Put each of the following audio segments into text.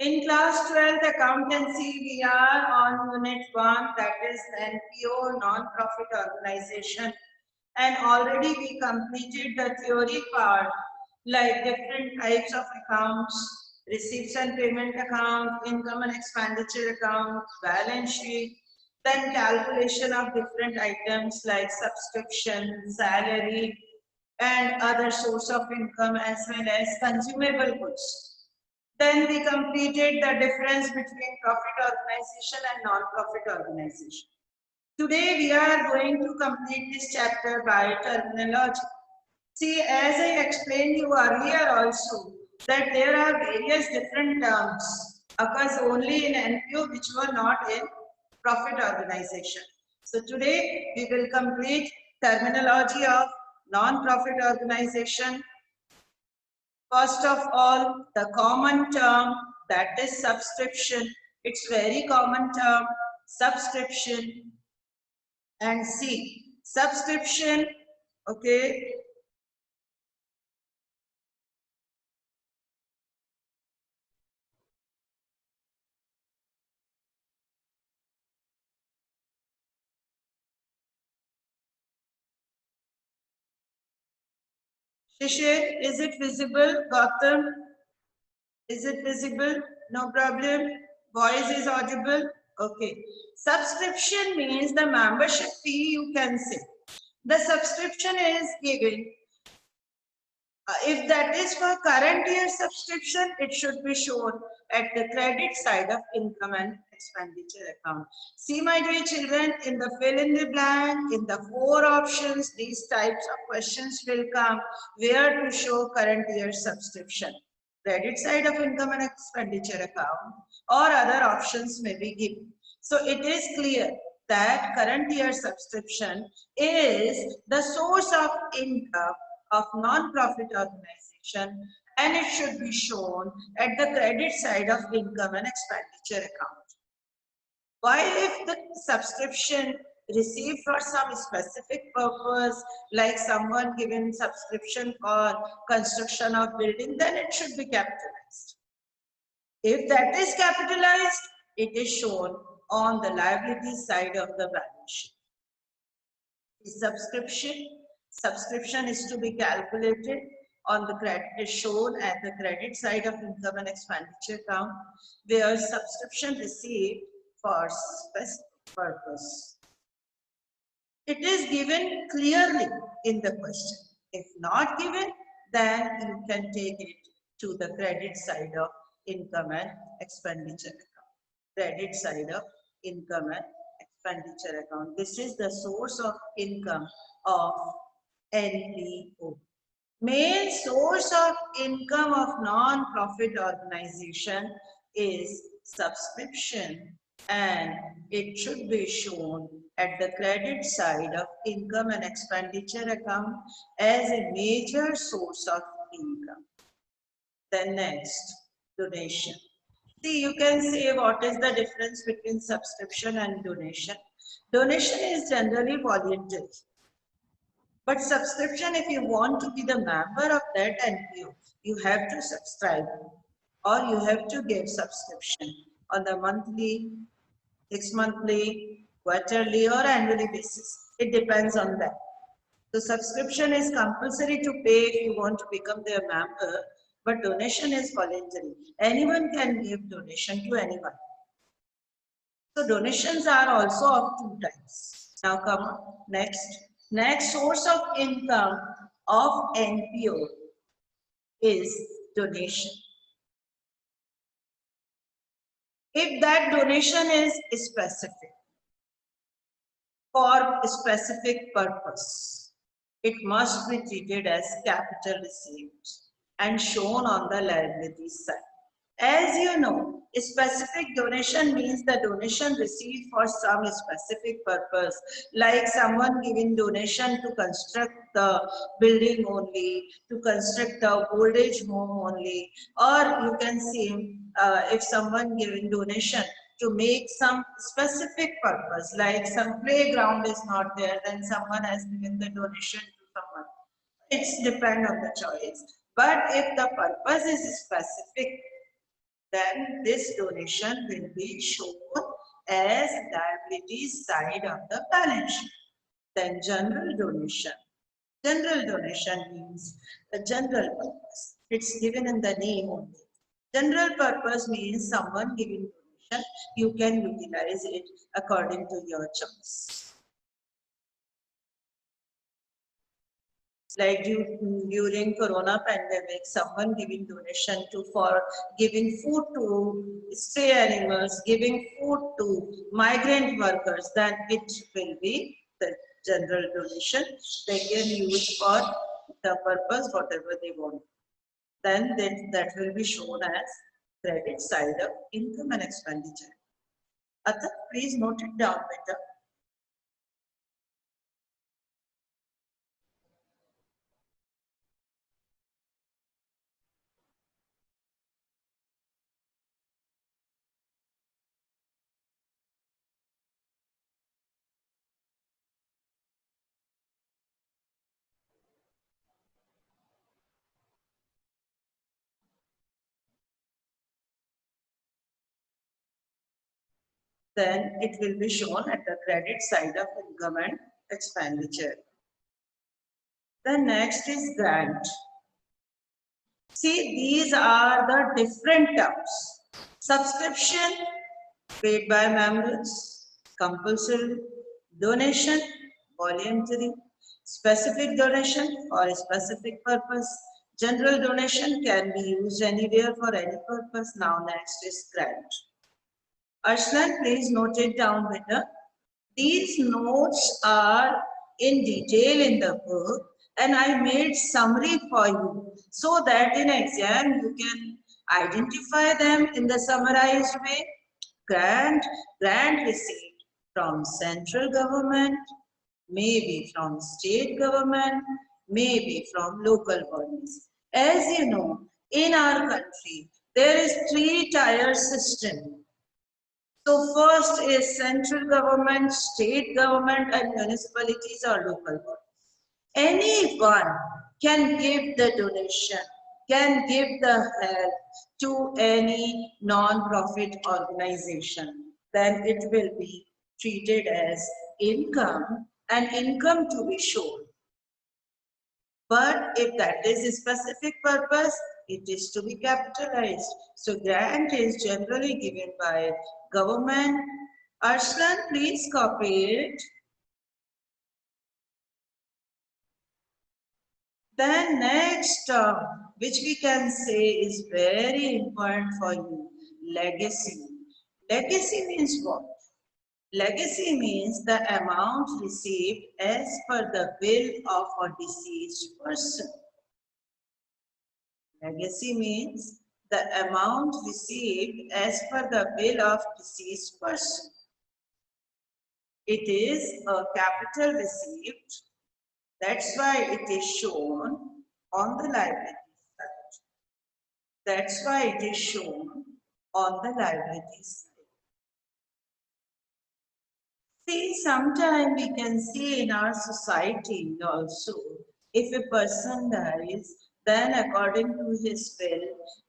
In class 12th accountancy, we are on unit 1, that is NPO, non-profit organization. And already we completed the theory part, like different types of accounts, receipts and payment account, income and expenditure account, balance sheet, then calculation of different items like subscription, salary, and other source of income as well as consumable goods. Then we completed the difference between profit organization and non-profit organization. Today we are going to complete this chapter by terminology. See, as I explained you earlier also, that there are various different terms occurs only in NPO which were not in profit organization. So today we will complete terminology of non-profit organization. First of all, the common term, that is subscription. It's very common term, subscription. And see, subscription, okay, Shishir, is it visible? Gautam, is it visible? No problem. Voice is audible. Okay. Subscription means the membership fee, you can say. The subscription is given. If that is for current year subscription, it should be shown at the credit side of income and expenditure account. See, my dear children, in the fill in the blank, in the 4 options, these types of questions will come where to show current year subscription. Credit side of income and expenditure account or other options may be given. So it is clear that current year subscription is the source of income of non-profit organization and it should be shown at the credit side of income and expenditure account. While if the subscription received for some specific purpose, like someone given subscription for construction of building, then it should be capitalized. If that is capitalized, it is shown on the liability side of the balance sheet. Subscription is to be calculated on the credit is shown at the credit side of income and expenditure account where subscription received for specific purpose. It is given clearly in the question. If not given, then you can take it to the credit side of income and expenditure account. Credit side of income and expenditure account. This is the source of income of NPO. Main source of income of non-profit organization is subscription and it should be shown at the credit side of income and expenditure account as a major source of income. Then next, donation. See, you can say what is the difference between subscription and donation. Donation is generally voluntary. But subscription, if you want to be the member of that NPO, you have to subscribe or you have to give subscription on the monthly, 6-monthly, quarterly or annually basis. It depends on that. So subscription is compulsory to pay if you want to become their member, but donation is voluntary. Anyone can give donation to anyone. So donations are also of 2 types. Now come on, next. Next source of income of NPO is donation. If that donation is specific for a specific purpose, it must be treated as capital received and shown on the liability side. As you know, a specific donation means the donation received for some specific purpose, like someone giving donation to construct the building only, to construct the old age home only, or you can see if someone giving donation to make some specific purpose, like some playground is not there, then someone has given the donation to someone. It's depend on the choice. But if the purpose is specific, then this donation will be shown as liabilities side of the balance sheet. Then general donation. General donation means a general purpose. It's given in the name only. General purpose means someone giving donation, you can utilize it according to your choice. Like during Corona pandemic, someone giving donation for giving food to stray animals, giving food to migrant workers, then it will be the general donation. They can use for the purpose whatever they want. Then that will be shown as credit side of income and expenditure. Atta, please note it down better. Then it will be shown at the credit side of income and expenditure. The next is grant. See, these are the different terms. Subscription paid by members, compulsory donation, voluntary, specific donation for a specific purpose. General donation can be used anywhere for any purpose. Now next is grant. Arslan, please note it down better. These notes are in detail in the book and I made summary for you so that in exam you can identify them in the summarized way. Grant received from central government, maybe from state government, maybe from local bodies. As you know, in our country, there is three-tier system. So first is central government, state government and municipalities or local bodies. Anyone can give the donation, can give the help to any non-profit organization. Then it will be treated as income and income to be shown. But if that is a specific purpose, it is to be capitalized. So grant is generally given by government. Arslan, please copy it. Then next term, which we can say is very important for you, legacy. Legacy means what? Legacy means the amount received as per the will of a deceased person. Legacy means the amount received as per the will of deceased person. It is a capital received. That's why it is shown on the liability side. That's why it is shown on the liability side. See, sometimes we can see in our society also, if a person dies, then according to his will,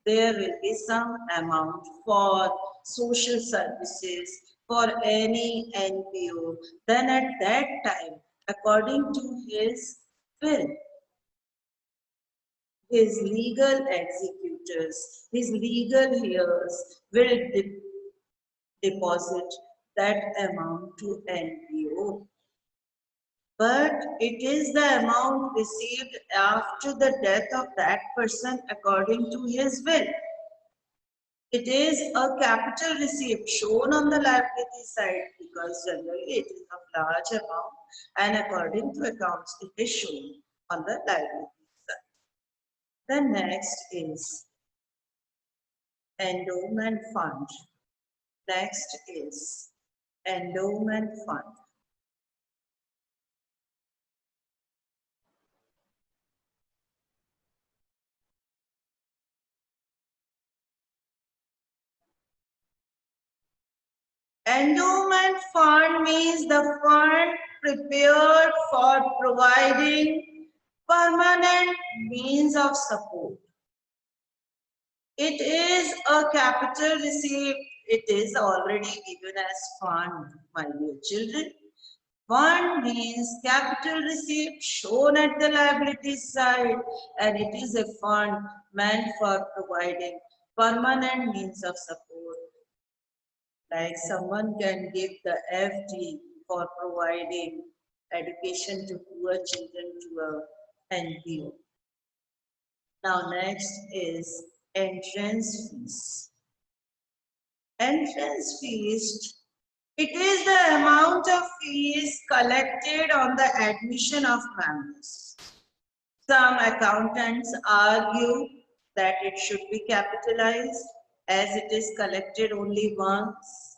there will be some amount for social services, for any NPO. Then at that time, according to his will, his legal executors, his legal heirs will deposit that amount to NPO. But it is the amount received after the death of that person according to his will. It is a capital receipt shown on the liability side because generally it is of large amount and according to accounts it is shown on the liability side. The next is endowment fund. Next is endowment fund. Endowment fund means the fund prepared for providing permanent means of support. It is a capital receipt. It is already given as fund, my dear children. Fund means capital receipt shown at the liability side, and it is a fund meant for providing permanent means of support. Like someone can give the FD for providing education to poor children to a NPO. Now next is entrance fees. Entrance fees, it is the amount of fees collected on the admission of members. Some accountants argue that it should be capitalized as it is collected only once.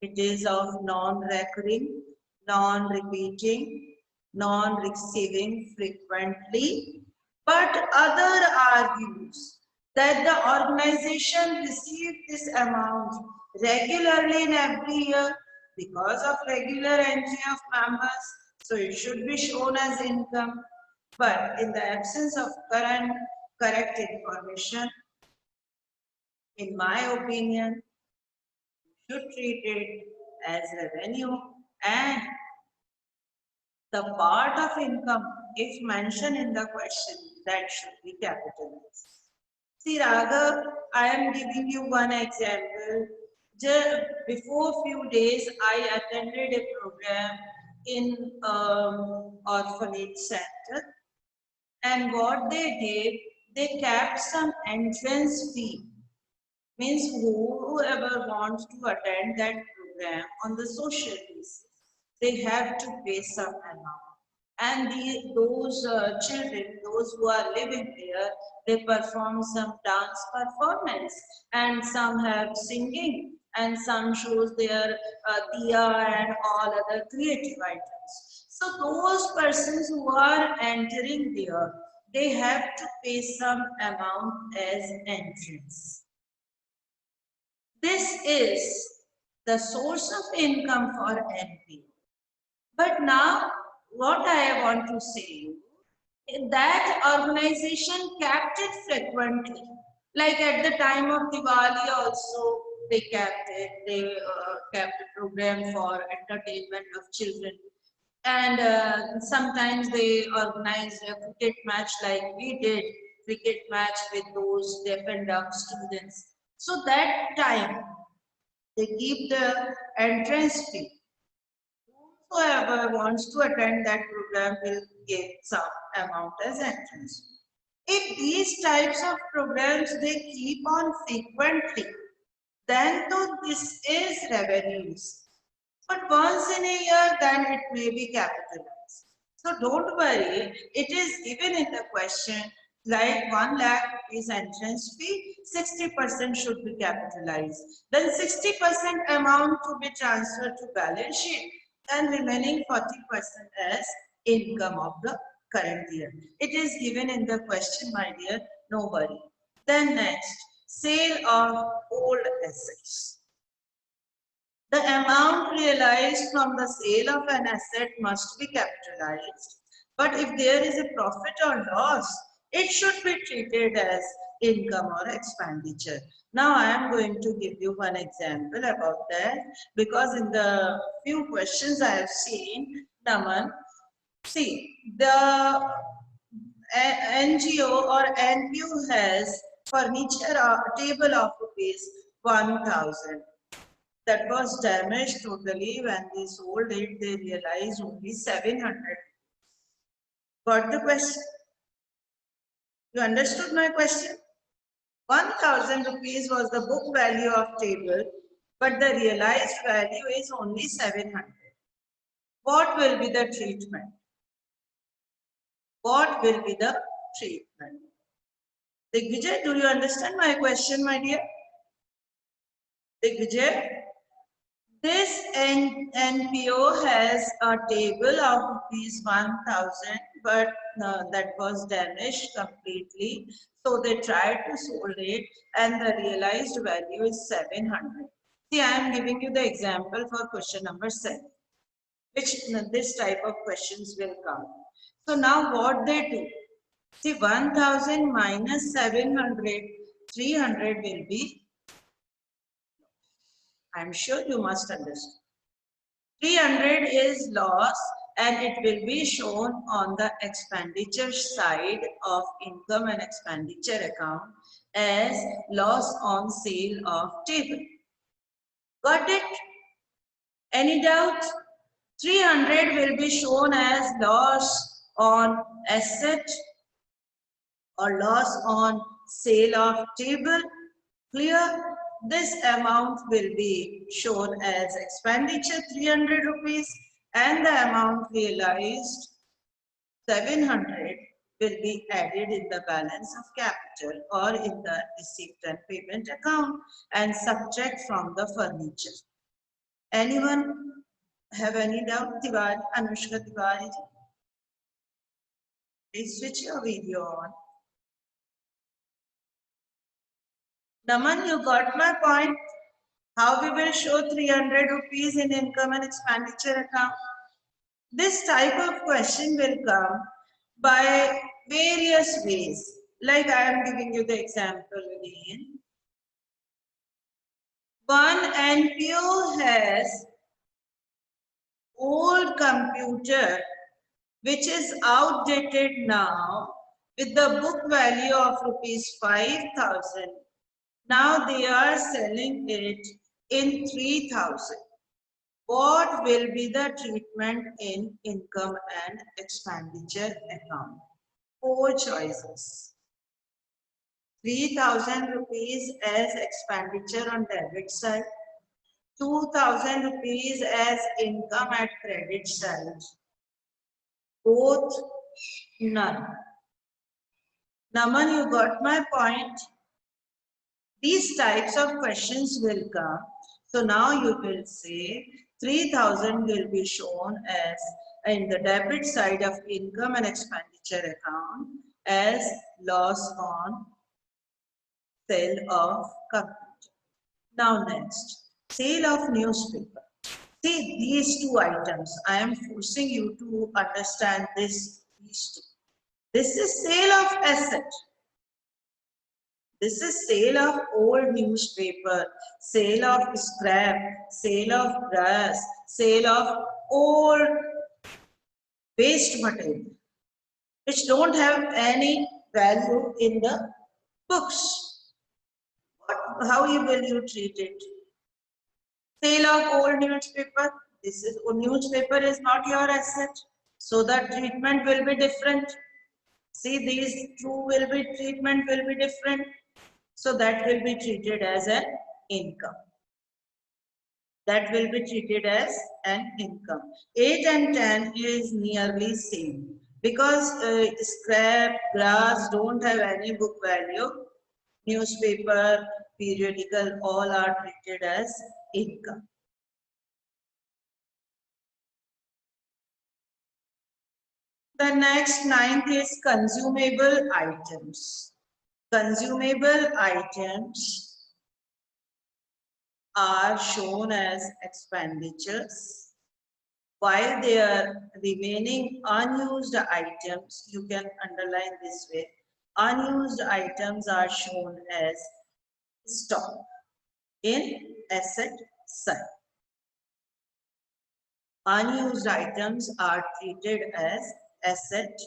It is of non-recurring, non-repeating, non-receiving frequently. But other argues that the organization received this amount regularly in every year because of regular entry of members, so it should be shown as income. But in the absence of correct information, in my opinion, you should treat it as revenue, and the part of income, if mentioned in the question, that should be capitalized. See, Raghav, I am giving you one example. Just before few days, I attended a program in orphanage center, and what they did, they kept some entrance fee. Means whoever wants to attend that program on the social basis, they have to pay some amount. And those children, those who are living there, they perform some dance performance, and some have singing, and some shows their diya and all other creative items. So those persons who are entering there, they have to pay some amount as entrance. This is the source of income for NPO. But now, what I want to say, that organization kept it frequently. Like at the time of Diwali also, they kept it. They kept a program for entertainment of children. And sometimes they organized a cricket match like we did, cricket match with those deaf and dumb students. So that time, they keep the entrance fee. Whoever wants to attend that program will get some amount as entrance. If these types of programs they keep on frequently, then though this is revenues. But once in a year, then it may be capitalized. So don't worry, it is given in the question like 1 lakh rupees entrance fee, 60% should be capitalized. Then 60% amount to be transferred to balance sheet, and remaining 40% as income of the current year. It is given in the question, my dear, no worry. Then next, sale of old assets. The amount realized from the sale of an asset must be capitalized. But if there is a profit or loss, it should be treated as income or expenditure. Now I am going to give you one example about that, because in the few questions I have seen, Naman, see, the NGO or NPO has furniture table of rupees 1,000. That was damaged totally. When they sold it, they realized only 700. Got the question? You understood my question? 1,000 rupees was the book value of table, but the realized value is only 700. What will be the treatment? What will be the treatment? Digvijay, do you understand my question, my dear? Digvijay? This NPO has a table of rupees 1,000, but that was damaged completely. So they tried to sold it, and the realized value is 700. See, I am giving you the example for question number 7, which this type of questions will come. So now what they do? See, 1,000 minus 700. 300 will be, I'm sure you must understand. 300 is loss and it will be shown on the expenditure side of income and expenditure account as loss on sale of table. Got it? Any doubt? 300 will be shown as loss on asset or loss on sale of table. Clear? This amount will be shown as expenditure 300 rupees and the amount realized 700 will be added in the balance of capital or in the receipt and payment account and subtract from the furniture. Anyone have any doubt? Tiwari, Anushka Tiwari? Please switch your video on. Naman, you got my point? How we will show 300 rupees in income and expenditure account? This type of question will come by various ways. Like I am giving you the example again. One NPO has old computer which is outdated now with the book value of rupees 5,000. Now they are selling it in 3,000. What will be the treatment in income and expenditure account? 4 choices. 3,000 rupees as expenditure on debit side, 2,000 rupees as income at credit side, both none. Naman, you got my point? These types of questions will come. So now you will say 3,000 will be shown as in the debit side of income and expenditure account as loss on sale of computer. Now next, sale of newspaper. See these two items. I am forcing you to understand these two. This is sale of asset. This is sale of old newspaper, sale of scrap, sale of brass, sale of old waste material, which don't have any value in the books. How will you treat it? Sale of old newspaper. This is newspaper is not your asset, so the treatment will be different. See, these two will be treatment will be different. So that will be treated as an income. That will be treated as an income. 8 and 10 is nearly same because scrap, glass don't have any book value. Newspaper, periodical, all are treated as income. The next 9th is consumable items. Consumable items are shown as expenditures, while their remaining unused items, you can underline this way, unused items are shown as stock in asset side. Unused items are treated as asset.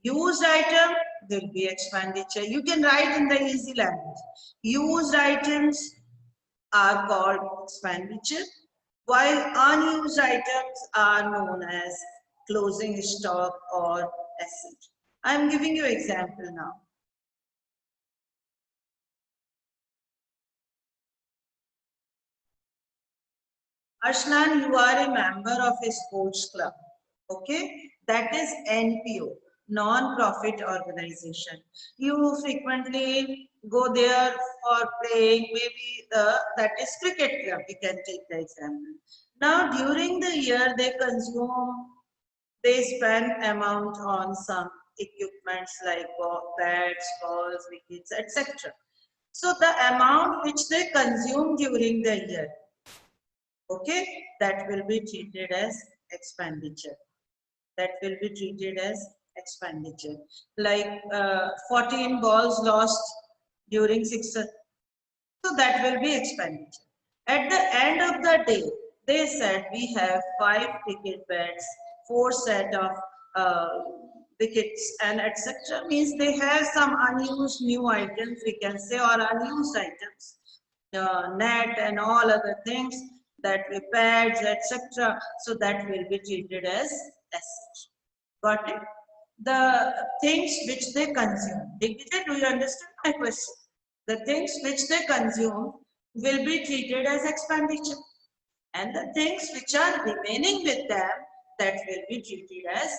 Used item will be expenditure. You can write in the easy language. Used items are called expenditure, while unused items are known as closing stock or asset. I am giving you example now. Ashnan, you are a member of a sports club. Okay, that is NPO, non-profit organization. You frequently go there for playing, maybe that is cricket club, we can take the example. Now during the year they spend amount on some equipments like bats, balls, wickets, etc. So the amount which they consume during the year, okay, that will be treated as expenditure. That will be treated as expenditure. Like 14 balls lost during 6. So that will be expenditure. At the end of the day, they said we have 5 cricket bats, 4 set of uh, wickets, and etc. Means they have some unused new items, we can say, or unused items, net and all other things, that we pads, etc. So that will be treated as asset. Got it? The things which they consume. Digvijay, do you understand my question? The things which they consume will be treated as expenditure, and the things which are remaining with them, that will be treated as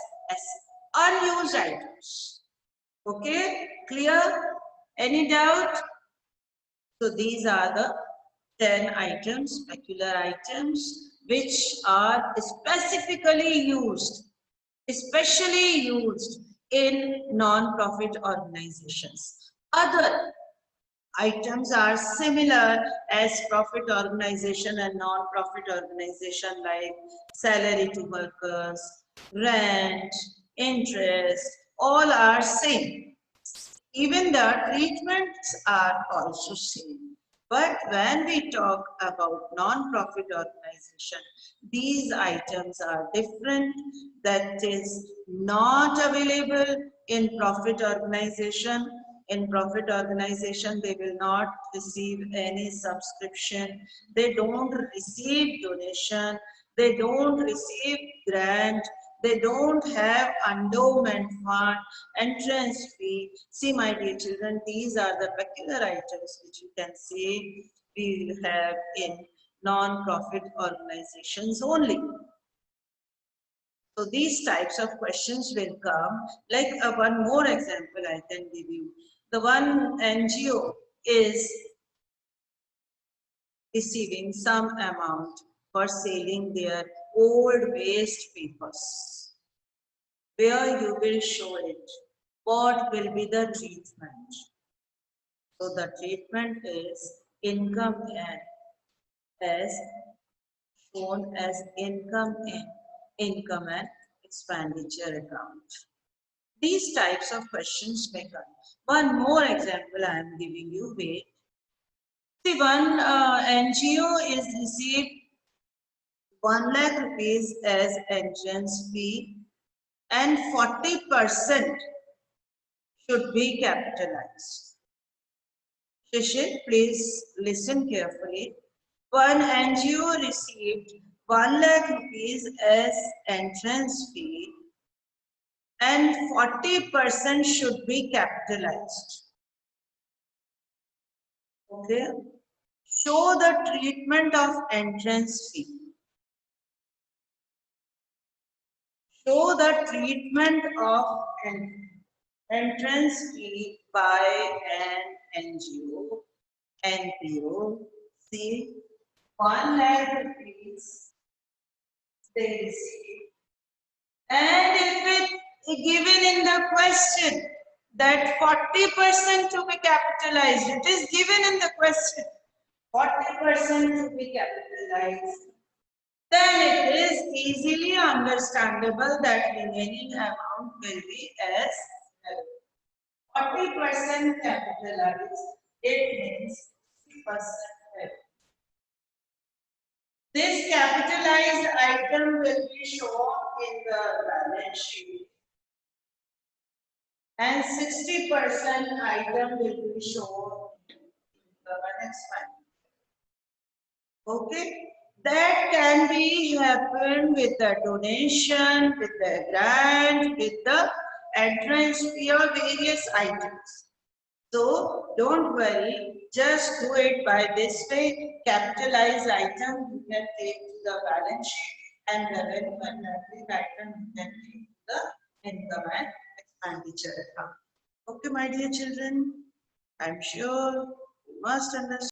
unused items. Okay, clear? Any doubt? So these are the 10 items, peculiar items, which are specifically used, especially used in non-profit organizations. Other items are similar as profit organization and non-profit organization, like salary to workers, rent, interest, all are same. Even the treatments are also same. But when we talk about non-profit organization, these items are different. That is not available in profit organization. In profit organization, they will not receive any subscription. They don't receive donation. They don't receive grant. They don't have endowment fund, entrance fee. See, my dear children, these are the peculiar items which you can see we will have in non-profit organizations only. So these types of questions will come. Like one more example I can give you. The one NGO is receiving some amount for selling their old waste papers. Where you will show it, what will be the treatment? So the treatment is income as shown as income and expenditure account. These types of questions may come. One more example I am giving you. Wait. See, one NGO is received 1 lakh rupees as entrance fee, and 40% should be capitalized. Shishir, please listen carefully. One NGO received 1 lakh rupees as entrance fee, and 40% should be capitalized. Okay. Show the treatment of entrance fee. Show the treatment of entrance fee by an NGO, NPO. See, 1 lakh rupees they receive. And if it given in the question that 40% to be capitalized, it is given in the question, 40% to be capitalized, then it is easily understandable that remaining amount will be as 40% capitalized. It means 60%. This capitalized item will be shown in the balance sheet, and 60% item will be shown in the next one. Okay, that can be happen with the donation, with the grant, with the entrance fee or various items. So don't worry, just do it by this way. Capitalized item you can take to the balance sheet, and revenue and nothing item you can take to the income and expenditure account. Okay, my dear children, I'm sure you must understand.